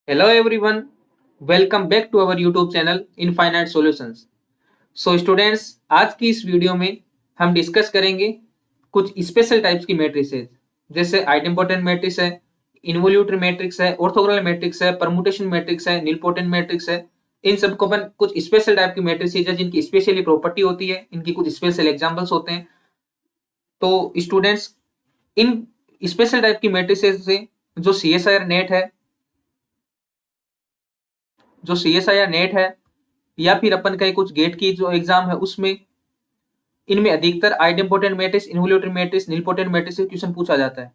Hello everyone, welcome back to our YouTube channel Infinite Solutions. So students, आज की इस video में हम डिस्कस करेंगे कुछ स्पेशल टाइप्स की मैट्रिसेस, जैसे आइडेम्पोटेंट मैट्रिक्स है, इन्वोल्यूटरी मैट्रिक्स है, ऑर्थोगोनल मैट्रिक्स है, परमुटेशन मैट्रिक्स है, नीलपोटेंट मैट्रिक्स है। इन सबको अपन कुछ स्पेशल टाइप की मैट्रिसेस है जिनकी स्पेशली प्रॉपर्टी होती है, इनकी कुछ स्पेशल एग्जांपल्स होते हैं। तो स्टूडेंट्स, इन स्पेशल टाइप की मैट्रिसेस से जो सीएसआईआर नेट है, या फिर अपन कहीं कुछ गेट की जो एग्जाम है उसमें इनमें अधिकतर idempotent matrix, involutory matrix, nilpotent matrix से क्वेश्चन पूछा जाता है।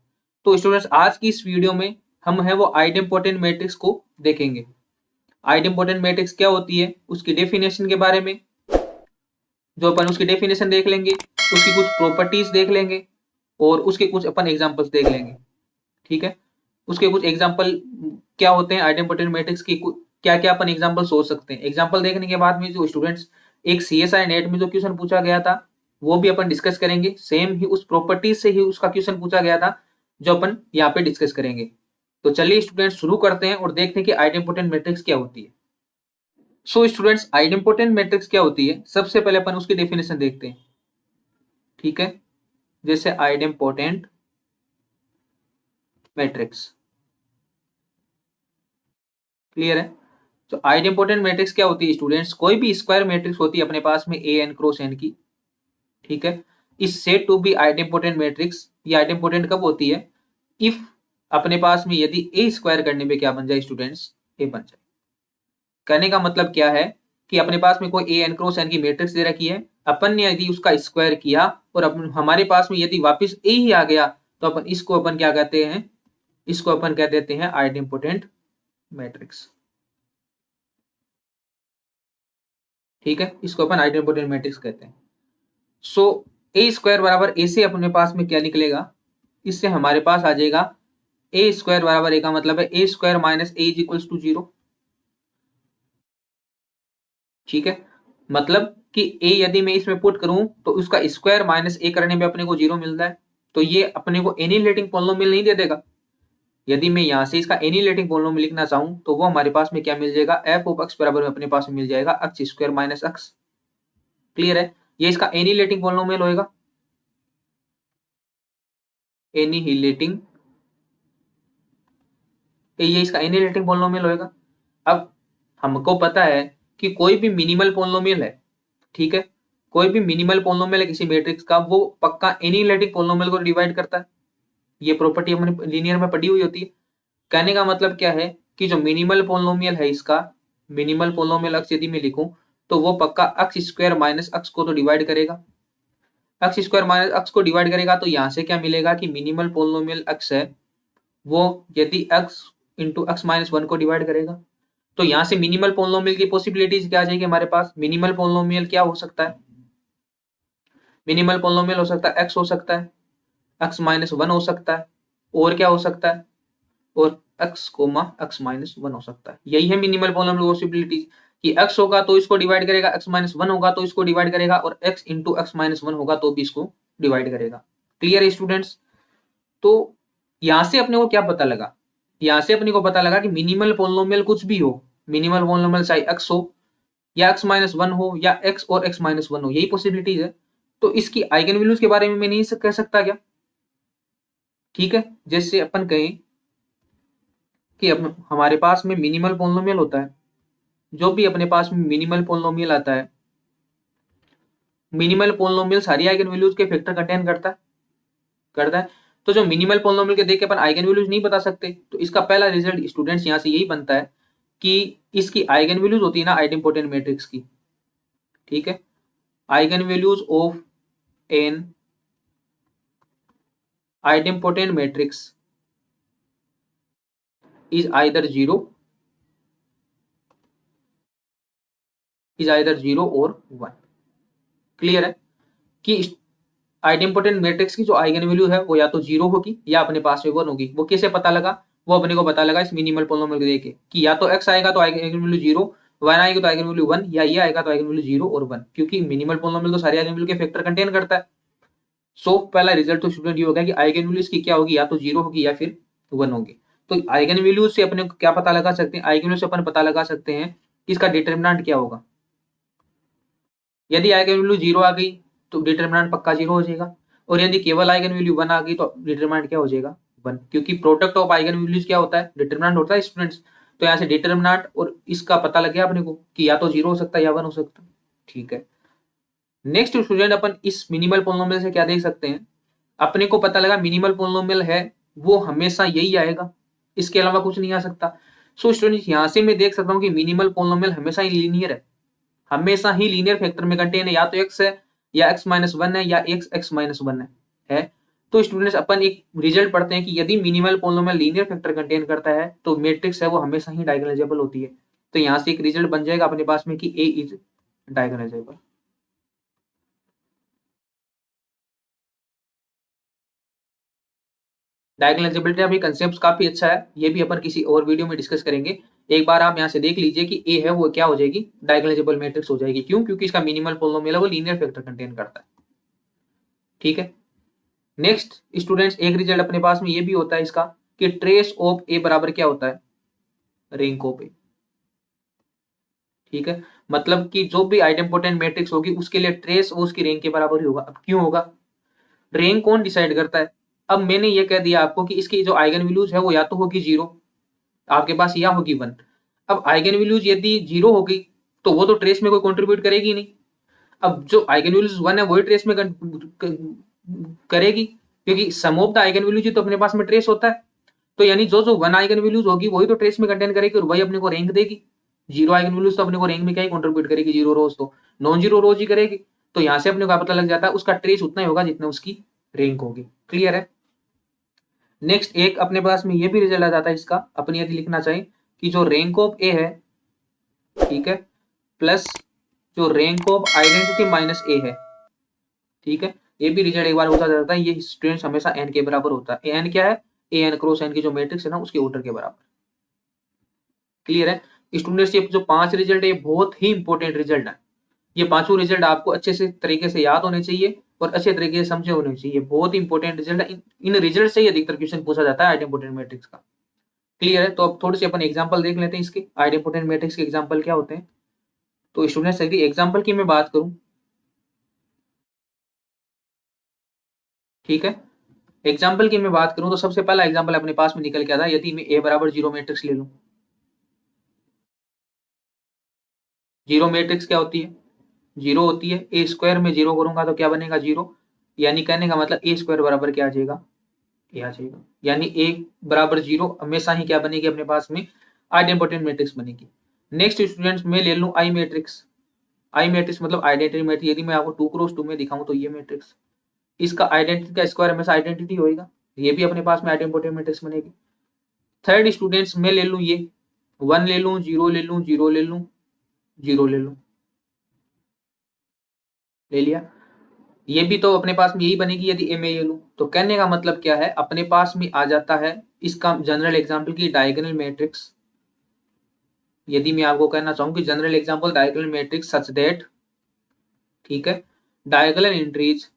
तो स्टूडेंट्स, आज की इस वीडियो में हम है वो आइडेम्पोटेंट मैट्रिक्स को देखेंगे। आइडेम्पोटेंट मैट्रिक्स क्या होती है, उसकी डेफिनेशन के बारे में जो अपन उसकी डेफिनेशन देख लेंगे, उसकी कुछ प्रॉपर्टीज देख लेंगे और उसके कुछ अपन एग्जांपल्स देख लेंगे। ठीक है, उसके कुछ एग्जांपल क्या होते हैं आइडेम्पोटेंट मैट्रिक्स की, क्या क्या अपन एग्जांपल सोच सकते हैं। एग्जांपल देखने के बाद में जो स्टूडेंट्स एक सीएसआई नेट में जो क्वेश्चन पूछा गया था वो भी अपन डिस्कस करेंगे, सेम ही उस प्रॉपर्टीज से ही उसका क्वेश्चन पूछा गया था जो अपन यहाँ पे डिस्कस करेंगे। तो चलिए स्टूडेंट्स शुरू करते हैं और देखते हैं कि आइडेम्पोटेंट मैट्रिक्स क्या होती है। सो स्टूडेंट्स, आइडेम्पोटेंट मैट्रिक्स क्या होती है, सबसे पहले अपन उसकी डेफिनेशन देखते हैं। ठीक है, जैसे आइडेम्पोटेंट मैट्रिक्स क्लियर है। तो आइडेम्पोटेंट मैट्रिक्स क्या होती है स्टूडेंट्स, कोई भी स्क्वायर मैट्रिक्स होती है अपने पास में ए एन क्रॉस एन की। ठीक है, इस set to be idempotent matrix, ये आइडेम्पोटेंट कब होती है, इफ अपने पास में यदि ए स्क्वायर करने पे क्या बन जाए स्टूडेंट्स, ए बन जाए। कहने का मतलब क्या है कि अपने पास में कोई ए एन क्रॉस एन की मैट्रिक्स दे रखी है, अपन ने यदि उसका स्क्वायर किया और हमारे पास में यदि वापस ए ही आ गया तो अपन इसको अपन क्या कहते हैं, इसको अपन कह देते हैं आइडेम्पोटेंट मैट्रिक्स। ठीक है, इसको अपन आइडेम्पोटेंट मैट्रिक्स कहते हैं। सो ए स्क्वायर बराबर ए से अपने पास में क्या निकलेगा, इससे हमारे पास आ जाएगा ए स्क्वायर बराबर ए का मतलब है A square minus A is equals to 0। ठीक है, मतलब कि ए यदि मैं इसमें पुट करूं तो उसका स्क्वायर माइनस ए करने पे अपने को 0 मिलता है। तो ये अपने को एनिलेटिंग पॉलिनोमियल नहीं दे देगा। यदि मैं यहां से इसका एनिलेटिंग पॉलिनोमियल लिखना चाहूं तो वो हमारे पास में क्या मिल जाएगा, एफ ऑफ एक्स बराबर में अपने पास में मिल जाएगा x square minus x. Clear है, ये इसका एनिलेटिंग पॉलिनोमियल होएगा, एनिहिलेटिंग, ये इसका एनिलेटिंग पॉलिनोमियल होएगा। अब हमको पता है कि कोई भी मिनिमल पॉलिनोमियल है, ठीक है, कोई भी मिनिमल पॉलिनोमियल है किसी मैट्रिक्स का, वो पक्का एनिलेटिक पॉलिनोमियल को डिवाइड करता है। ये प्रॉपर्टी हमने लीनियर में पढ़ी हुई होती है। कहने का मतलब क्या है कि जो मिनिमल पॉलिनोमियल है इसका, मिनिमल पॉलिनोमियल अक्स यदि मैं लिखूं तो वो पक्का एक्स स्क्वायर माइनस एक्स को तो डिवाइड करेगा। एक्स स्क्वायर माइनस एक्स को डिवाइड करेगा तो यहां से क्या मिलेगा कि मिनिमल पॉलिनोमियल एक्स है वो यदि x into x minus one को डिवाइड करेगा तो यहां से मिनिमल पोलिनोमियल की पॉसिबिलिटीज क्या आ जाएगी हमारे पास। मिनिमल पोलिनोमियल क्या हो सकता है, मिनिमल पोलिनोमियल हो सकता है एक्स हो सकता है, एक्स माइनस वन हो सकता है, और क्या हो सकता है, और x comma x minus one हो सकता है। यही है मिनिमल पोलिनोमियल पॉसिबिलिटीज कि एक्स होगा तो इसको डिवाइड करेगा, एक्स माइनस वन होगा तो इसको डिवाइड करेगा, और x into x minus one होगा तो भी इसको डिवाइड करेगा। क्लियर है स्टूडेंट्स। तो यहां से अपने को क्या पता लगा, यहां से अपने को पता लगा कि मिनिमल पोलिनोमियल कुछ भी हो, मिनिमल पोलिनोमियल चाहे एक्स हो या एक्स माइनस वन हो या एक्स और एक्स माइनस वन हो, यही पॉसिबिलिटीज है। तो इसकी आइगन वैल्यूज के बारे में मैं नहीं कह सकता क्या। ठीक है, जैसे अपन कहें कि हमारे पास में मिनिमल पोलिनोमियल होता है, जो भी अपने पास में मिनिमल पोलिनोमियल आता है, मिनिमल पोलिनोमियल सारी आइगन वैल्यूज के फैक्टर कंटेन करता है। तो जो मिनिमल पोलिनोमियल के देख के अपन आइगन वैल्यूज नहीं बता सकते, तो इसका पहला रिजल्ट स्टूडेंट्स यहां से यही बनता है कि इसकी आइगन वैल्यूज होती है ना आइडेम्पोटेंट मैट्रिक्स की। ठीक है, eigen values of an idempotent matrix is either zero और वन। क्लियर है कि आइडेम्पोटेंट मैट्रिक्स की जो आइगन वैल्यू है वो या तो जीरो होगी या अपने पास में वन होगी। वो कैसे पता लगा, वो अपने को पता लगा इस मिनिमल पोलिनोमियल को देखे कि या तो एक्स आएगा तो आइगन वैल्यू जीरो, वन आएगी तो आइगन वैल्यू वन, या ये आएगा तो आइगन वैल्यू जीरो और वन, क्योंकि मिनिमल पोलिनोमियल तो सारे आइगन वैल्यू के फैक्टर कंटेन करता है। सो पहला रिजल्ट तो स्टूडेंट ये होगा कि आइगन वैल्यू इसकी क्या होगी, या तो जीरो होगी या फिर वन होगी। तो आइगन वैल्यूज से अपने क्या पता लगा सकते हैं, आइगन वैल्यू से अपन पता लगा सकते हैं कि इसका डिटरमिनेंट क्या होगा। यदि आइगन वैल्यू 0 आ गई तो डिटरमिनेंट पक्का 0 हो जाएगा, और यदि केवल आइगन वैल्यू 1 आ गई तो डिटरमिनेंट क्या हो जाएगा 1, क्योंकि प्रोडक्ट ऑफ आइगन वैल्यूज क्या होता है, डिटरमिनेंट होता है स्टूडेंट्स। तो यहाँ से डिटरमिनेंट और इसका पता लग गया अपने को कि या तो 0 हो सकता है या 1 हो सकता है। ठीक है, नेक्स्ट स्टूडेंट अपन इस मिनिमल पॉलिनोमियल से क्या देख सकते हैं, अपने को पता लगा मिनिमल पॉलिनोमियल है वो हमेशा यही आएगा, इसके अलावा कुछ नहीं आ सकता। सो स्टूडेंट यहाँ से मैं देख सकता हूँ कि मिनिमल पॉलिनोमियल हमेशा ही लीनियर है, हमेशा ही लीनियर फैक्टर में कंटेन है, या तो x है या x-1 है या x-1 है। तो स्टूडेंट्स अपन एक रिजल्ट पढ़ते हैं कि यदि minimal polynomial linear factor contain करता है तो मैट्रिक्स है वो हमेशा ही डायगोनलाइजेबल होती है। तो यहाँ से एक रिजल्ट बन जाएगा अपने पास में कि A इज डायगोनलाइजेबल। डायगोनलाइजेबिलिटी अभी कंसेप्ट काफी अच्छा है, ये भी अपन किसी और वीडियो में डिस्कस करेंगे। एक बार आप यहाँ से देख लीजिए कि ए है वो क्या हो जाएगी, डायगोनलाइजेबल मैट्रिक्स हो जाएगी। क्यों? क्योंकि इसका मिनिमल पॉलिनोमियल है वो लीनियर फैक्टर कंटेन करता है। ठीक है, नेक्स्ट स्टूडेंट्स एक रिजल्ट अपने पास में ये भी होता है इसका कि ट्रेस ऑफ ए बराबर क्या होता है, रैंक ऑफ ए। ठीक है, मतलब कि जो भी आइडेंटिपोटेंट मैट्रिक्स होगी उसके लिए ट्रेस वो उसकी रैंक के बराबर ही होगा। अब क्यों होगा, रैंक कौन डिसाइड करता है। अब मैंने ये कह दिया आपको कि इसकी जो आइगन वैल्यूज है वो या तो होगी 0 आपके पास या होगी 1। अब आइगन वैल्यूज यदि 0 होगी तो वो तो ट्रेस में कोई कंट्रीब्यूट करेगी नहीं। अब जो आइगन वैल्यूज 1 है वही ट्रेस में करेगी, क्योंकि सम ऑफ द आइगन वैल्यूज तो अपने पास में ट्रेस होता है। तो यानी जो जो 1 आइगन वैल्यूज होगी वही तो ट्रेस में कंटेन करेगी और वही अपने को रैंक देगी। 0 आइगन वैल्यूज तो अपने को रैंक में क्या ही कंट्रीब्यूट करेगी, 0 रोज तो नॉन 0 रोज ही करेगी। तो यहां से अपने को पता लग जाता है उसका ट्रेस उतना ही होगा जितना उसकी रैंक होगी। क्लियर है। नेक्स्ट एक अपने पास में ये भी रिजल्ट आ जाता है इसका, अपने यदि लिखना चाहें कि जो रैंक ऑफ ए है, ठीक है, प्लस जो रैंक ऑफ आइडेंटिटी माइनस ए है। ठीक है, ये भी रिजल्ट एक बार होता जाता है, ये स्टूडेंट्स हमेशा एन के बराबर होता है। एन क्या है, ए एन क्रॉस एन की जो मैट्रिक्स है ना उसके ऑर्डर के बराबर। क्लियर है स्टूडेंट्स, ये जो 5 रिजल्ट है ये बहुत ही इंपॉर्टेंट रिजल्ट है। ये पांचों रिजल्ट आपको अच्छे से तरीके से याद होने चाहिए और अच्छे तरीके से समझे होने चाहिए। बहुत ही इंपॉर्टेंट रिजल्ट है, इन रिजल्ट से ही अधिकतर क्वेश्चन पूछा जाता है आइडेंटिपोटेंट मैट्रिक्स का। क्लियर है, तो अब थोड़ी सी अपन एग्जांपल देख लेते हैं इसके, आइडेंटिपोटेंट मैट्रिक्स के एग्जांपल क्या होते हैं। तो स्टूडेंट्स यदि एग्जांपल की मैं बात करूं, ठीक है, एग्जाम्पल की मैं बात करूं तो सबसे पहला एग्जाम्पल अपने पास में निकल के आता है, यदि मैं ए बराबर 0 मैट्रिक्स ले लूं। 0 मैट्रिक्स क्या होती है, 0 होती है। ए स्क्वायर में 0 करूंगा तो क्या बनेगा 0, यानी कहने का मतलब ए स्क्वायर बराबर क्या आ जाएगा, ए आ जाएगा। यानी ए बराबर 0 हमेशा ही क्या बनेगी अपने पास में, आइडेंटिपोटेंट मैट्रिक्स बनेगी। नेक्स्ट स्टूडेंट्स मैं ले लूं आई मैट्रिक्स। आई मैट्रिक्स मतलब आइडेंटिटी मैट्रिक्स, यदि मैं आपको 2x2 में दिखाऊं तो ये मैट्रिक्स, इसका आइडेंटिटी का स्क्वायर हमेशा आइडेंटिटी होएगा, ये भी अपने पास में आइडेंटिपोटेंट मैट्रिक्स बनेगी। थर्ड स्टूडेंट्स मैं ले लूं ये 1 ले लूं, 0 ले लूं, 0 ले लूं, 0 ले लूं, ले लिया, ये भी तो अपने पास में यही बनेगी यदि ए में ये लूं। तो कहने का मतलब क्या है, अपने पास में आ जाता है इसका जनरल एग्जांपल की डायगोनल मैट्रिक्स। यदि मैं आपको कहना चाहूं कि general example diagonal matrix such that, ठीक है, diagonal entries,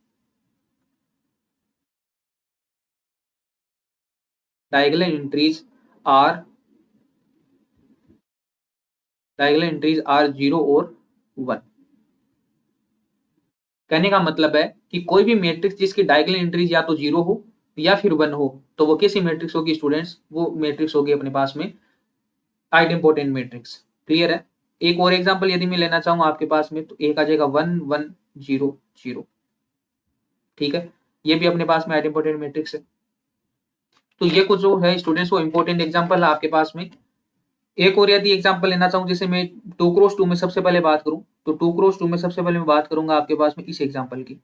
diagonal entries are, diagonal entries are 0 और 1। कहने का मतलब है कि कोई भी मैट्रिक्स जिसकी डायगोनल एंट्रीज या तो 0 हो या फिर 1 हो तो वो कैसी मैट्रिक्स होगी स्टूडेंट्स, वो मैट्रिक्स होगी अपने पास में आइडेंटिपोटेंट मैट्रिक्स। क्लियर है। एक और एग्जांपल यदि मैं लेना चाहूँ आपके पास में तो एक आ जाएगा 1 1 0 0। ठीक है, ये भी अपने पास में आइडेंटिपोटेंट मैट्रिक्स है। तो ये कुछ जो है स्टूडेंट्स वो इंपॉर्टेंट एग्जांपल है आपके पास में। एक और यदि एग्जांपल लेना चाहूँ, जैसे मैं 2x2 में सबसे पहले बात करूं तो 2x2 में सबसे पहले मैं बात करूंगा आपके पास में इस एग्जांपल की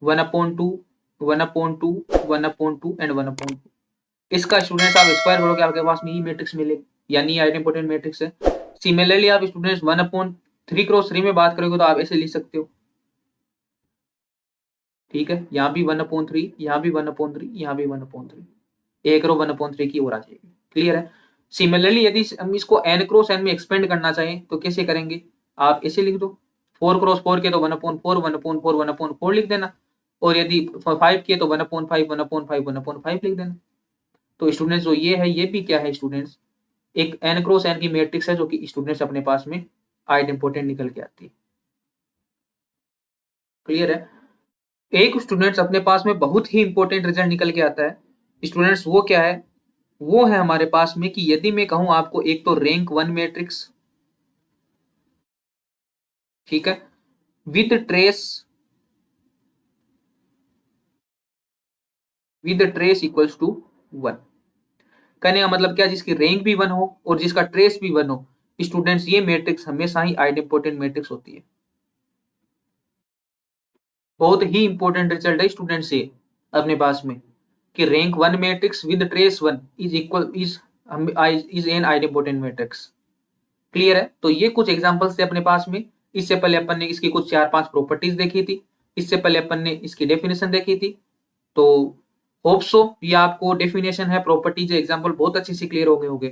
1/2 1/2 1/2 एंड 1/2। इसका स्टूडेंट्स आप स्क्वायर करोगे आपके पास में ये मैट्रिक्स मिलेगी, यानी आइडेंटिपोटेंट मैट्रिक्स है। सिमिलरली आप स्टूडेंट्स 1/3x3 में बात करोगे तो आप ऐसे लिख सकते हो। ठीक है, यहाँ भी 1/3, यहाँ भी 1/3, यहाँ भी 1/3, एक रो 1/3 की ओर आ जाएगी। क्लियर है। सिमिलरली यदि हम इसको n क्रॉस n में एक्सपेंड करना चाहें तो कैसे करेंगे, आप ऐसे लिख दो 4x4 के तो 1/4 1/4 1/4 लिख देना, और यदि 5 के तो 1/5 1/5 1/5 लिख देना। तो स्टूडेंट्स जो ये है, ये भी क्या है स्टूडेंट्स, एक n क्रॉस n की मैट्रिक्स है जो कि स्टूडेंट्स अपने पास में आइडेंपोटेंट निकल के आती है। क्लियर है? एक स्टूडेंट्स अपने पास में बहुत ही इंपॉर्टेंट रिजल्ट निकल के आता है स्टूडेंट्स, वो क्या है, वो है हमारे पास में कि यदि मैं कहूं आपको एक तो रैंक 1 मैट्रिक्स, ठीक है, विद ट्रेस इक्वल्स टू 1। कहने का मतलब क्या, जिसकी रैंक भी 1 हो और जिसका ट्रेस भी 1 हो, स्टूडेंट्स ये मैट्रिक्स हमेशा ही आइडेंपोटेंट मैट्रिक्स होती है। बहुत ही इंपॉर्टेंट रिजल्ट है स्टूडेंट्स ये अपने पास में कि rank 1 matrix with trace 1 is an idempotent matrix. Clear है? तो ये कुछ एग्जांपल्स थे अपने पास में। इससे पहले अपन ने इसकी कुछ 4-5 प्रॉपर्टीज देखी थी, इससे पहले अपन ने इसकी डेफिनेशन देखी थी। तो होप सो ये आपको डेफिनेशन है, प्रॉपर्टीज, एग्जांपल बहुत अच्छे से क्लियर हो गए होंगे।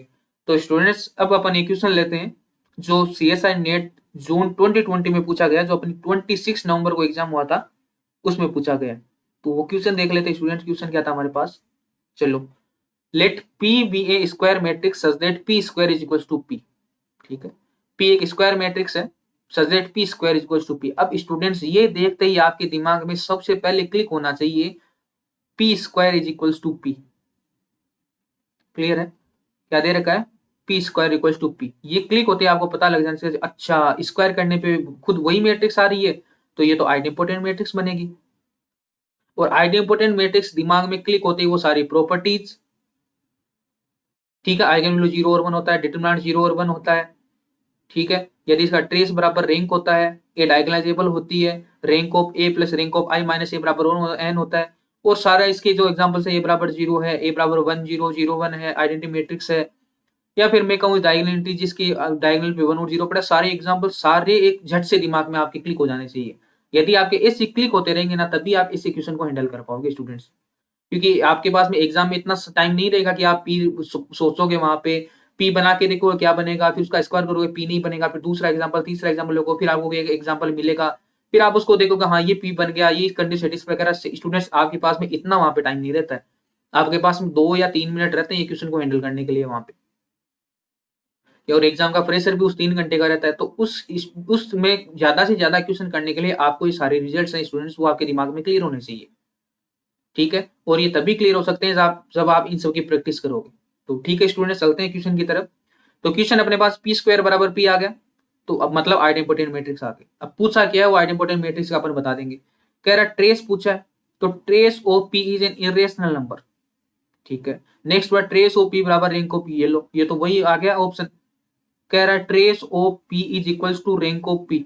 तो स्टूडेंट्स अब अपन एक क्वेश्चन लेते हैं जो CSI नेट जून 2020 में पूछा गया, जो अपनी 26 नवंबर को एग्जाम हुआ था उसमें पूछा गया। तो वो क्वेश्चन देख लेते हैं स्टूडेंट्स। क्वेश्चन क्या था हमारे पास, चलो, let P be a square matrix such that P square is equal to P। ठीक है, P एक स्क्वायर मैट्रिक्स है such that P square is equal to P। अब स्टूडेंट्स ये देखते ही आपके दिमाग में सबसे पहले क्लिक होना चाहिए P square is equal to P। Clear है? क्या दे रखा है, P square equal to P। ये क्लिक होते ही आपको पता लग जाना चाहिए, अच्छा स्क्वायर करने पे खुद वही मैट्रिक्स आ रही है, तो ये तो आइडेंपोटेंट मैट्रिक्स बनेगी। और आइडेंपोटेंट मैट्रिक्स दिमाग में क्लिक होते ही वो सारी प्रॉपर्टीज, ठीक है, आइगन वैल्यू 0 और 1 होता है, डिटरमिनेंट 0 और 1 होता है, ठीक है, यदि इसका ट्रेस बराबर रैंक होता है, ए डायगोनलाइजेबल होती है, rank of A plus rank of I minus A बराबर एन होता है, और सारा इसके जो एग्जांपल्स है, ए बराबर 0 है, ए बराबर 1 0 0 1 है, आइडेंटिटी मैट्रिक्स है, या फिर मैं कहूँ डायगोनलिटी जिसकी डायगोनल पे 1 और 0 पड़ा, सारे एग्जांपल सारे एक झट से दिमाग में आपके क्लिक हो जाने चाहिए। यदि आपके ऐसे क्लिक होते रहेंगे ना, तभी आप इस इक्वेशन को हैंडल कर पाओगे स्टूडेंट्स। क्योंकि आपके पास में एग्जाम में इतना टाइम नहीं रहेगा कि आप पी सोचोगे वहां पे, पी बना के देखो क्या बनेगा, फिर उसका स्क्वायर करोगे, पी नहीं बनेगा, फिर दूसरा एग्जांपल, तीसरा एग्जांपल लोगे, फिर आपको एक एग्जांपल मिलेगा, फिर आप उसको देखोगे, हाँ ये पी बन गया, ये कंडीशन सेटिस्फाई करा। स्टूडेंट्स आपके पास में इतना वहां पे टाइम नहीं रहता है, आपके पास में 2 या 3 मिनट रहते हैं ये क्वेश्चन को हैंडल करने के लिए वहां पे, और एग्जाम का प्रेशर भी उस 3 घंटे का रहता है। तो उसमें ज्यादा से ज्यादा क्वेश्चन करने के लिए आपको ये सारे रिजल्ट्स हैं स्टूडेंट्स, वो आपके दिमाग में क्लियर होने चाहिए। ठीक है, और ये तभी क्लियर हो सकते हैं जब आप इन सब की प्रैक्टिस करोगे। तो ठीक है स्टूडेंट्स, चलते हैं क्वेश्चन की तरफ। तो क्वेश्चन अपने पास P स्क्वायर बराबर P आ गया, तो अब मतलब आइडेंपोटेंट मैट्रिक्स आ गया। अब पूछा क्या है, वो आइडेंपोटेंट मैट्रिक्स का अपन बता देंगे। कह रहा ट्रेस पूछा है, तो trace of P is an irrational number. ठीक है, next word trace of P बराबर रैंक ऑफ P, ये लो, ये तो वही आ गया ऑप्शन। कह रहा है trace of P is equals to rank of P।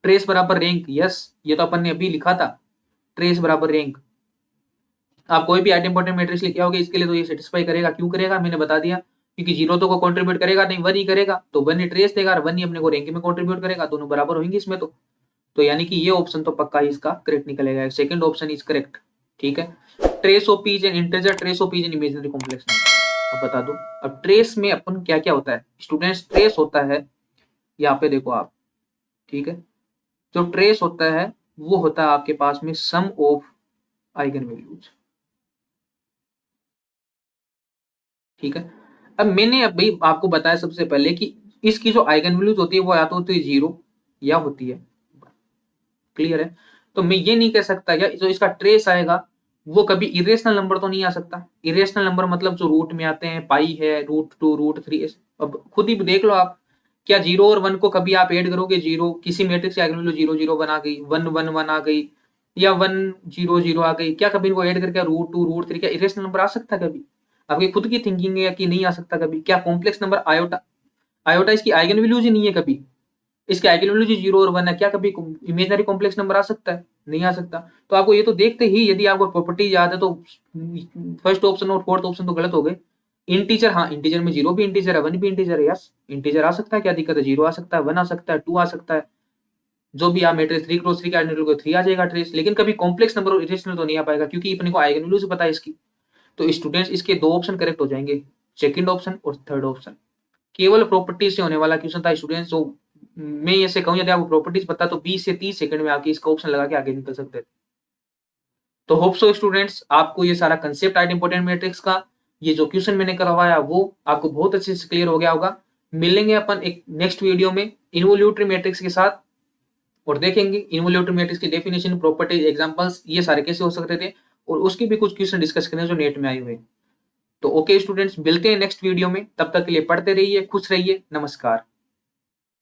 Trace बराबर रैंक, यस, ये तो अपन ने अभी लिखा था, ट्रेस बराबर रैंक। आप कोई भी आइडेंपोटेंट मैट्रिक्स लेके आओगे इसके लिए तो ये सेटिस्फाई करेगा। क्यों करेगा, मैंने बता दिया, क्योंकि 0 तो को कंट्रीब्यूट करेगा नहीं, 1 ही करेगा, तो 1 ही ट्रेस देगा और 1 ही अपने को रैंक में कंट्रीब्यूट करेगा, दोनों बराबर होंगे इसमें। तो यानी कि ये ऑप्शन तो पक्का इसका करेक्ट निकलेगा, सेकंड ऑप्शन इज करेक्ट। ठीक है, trace of P is an integer, trace of P is an imaginary complex number. अब बता दो, अब ट्रेस में अपन क्या क्या होता है स्टूडेंट्स, ट्रेस होता है, यहाँ पे देखो आप, ठीक है, जो ट्रेस होता है वो होता है आपके पास में सम ऑफ आइगन वैल्यूज। ठीक है, अब मैंने अभी आपको बताया सबसे पहले कि इसकी जो आइगन वैल्यूज होती है वो या तो होती है 0 या होती है 1। क्लियर है? तो मैं ये नहीं कह सकता क्या जो इसका ट्रेस आएगा वो कभी इरेशनल नंबर तो नहीं आ सकता। इरेशनल नंबर मतलब जो रूट में आते हैं, पाई है, √2 √3। अब खुद ही देख लो आप, क्या 0 और 1 को कभी आप ऐड करोगे, 0 किसी मैट्रिक्स की आइगन वैल्यू 0 0 1 आ गई, 1 1 1 आ गई, या 1 0 0 आ गई, क्या कभी इनको ऐड करके √2 √3 क्या इरेशनल नंबर आ सकता है कभी? आपकी खुद की थिंकिंग है कि नहीं आ सकता कभी। क्या कॉम्प्लेक्स नंबर आयोटा, आयोटा इसकी आइगन वैल्यूज ही नहीं है कभी, इसके आइगन वैल्यू 0 और 1 है, क्या कभी इमेजिनरी कॉम्प्लेक्स नंबर आ सकता है? नहीं आ सकता। तो आपको ये तो देखते ही यदि आपको प्रॉपर्टी याद है तो फर्स्ट ऑप्शन और फोर्थ ऑप्शन तो गलत हो गए। इंटीजर, हाँ इंटीजर में 0 भी इंटीजर है, 1 भी इंटीजर है, यस इंटीजर आ सकता है, क्या दिक्कत है, 0 आ सकता है, 1 आ सकता है, 2 आ सकता है, जो भी आप मैट्रिक्स 3 × 3 के आइडेंटिटी को 3 आ जाएगा ट्रेस। लेकिन कभी कॉम्प्लेक्स नंबर और इरेशनल तो नहीं आ पाएगा, क्योंकि अपने को आइगन वैल्यूज पता है इसकी। तो स्टूडेंट्स इसके 2 ऑप्शन करेक्ट हो जाएंगे, सेकंड ऑप्शन और थर्ड ऑप्शन। केवल प्रॉपर्टीज से होने वाला क्वेश्चन था स्टूडेंट्स। तो मैं ऐसे कहूं यदि आपको प्रॉपर्टीज पता तो 20 से 30 सेकंड में आके इसका ऑप्शन लगा के आगे निकल सकते थे। तो होप सो स्टूडेंट्स आपको ये सारा कंसेप्ट आइडेंटिटी मैट्रिक्स का, ये जो क्वेश्चन मैंने करवाया वो आपको बहुत अच्छे से क्लियर हो गया होगा। मिलेंगे अपन एक नेक्स्ट वीडियो में इन्वोल्यूटरी मैट्रिक्स के साथ और देखेंगे इन्वोल्यूटरी मैट्रिक्स की डेफिनेशन, प्रॉपर्टीज, एग्जांपल्स ये सारे कैसे हो सकते थे और उसकी भी कुछ क्वेश्चन डिस्कस करें जो नेट में आए हुए। तो ओके स्टूडेंट्स, मिलते हैं नेक्स्ट वीडियो में, तब तक के लिए पढ़ते रहिए, खुश रहिए, नमस्कार।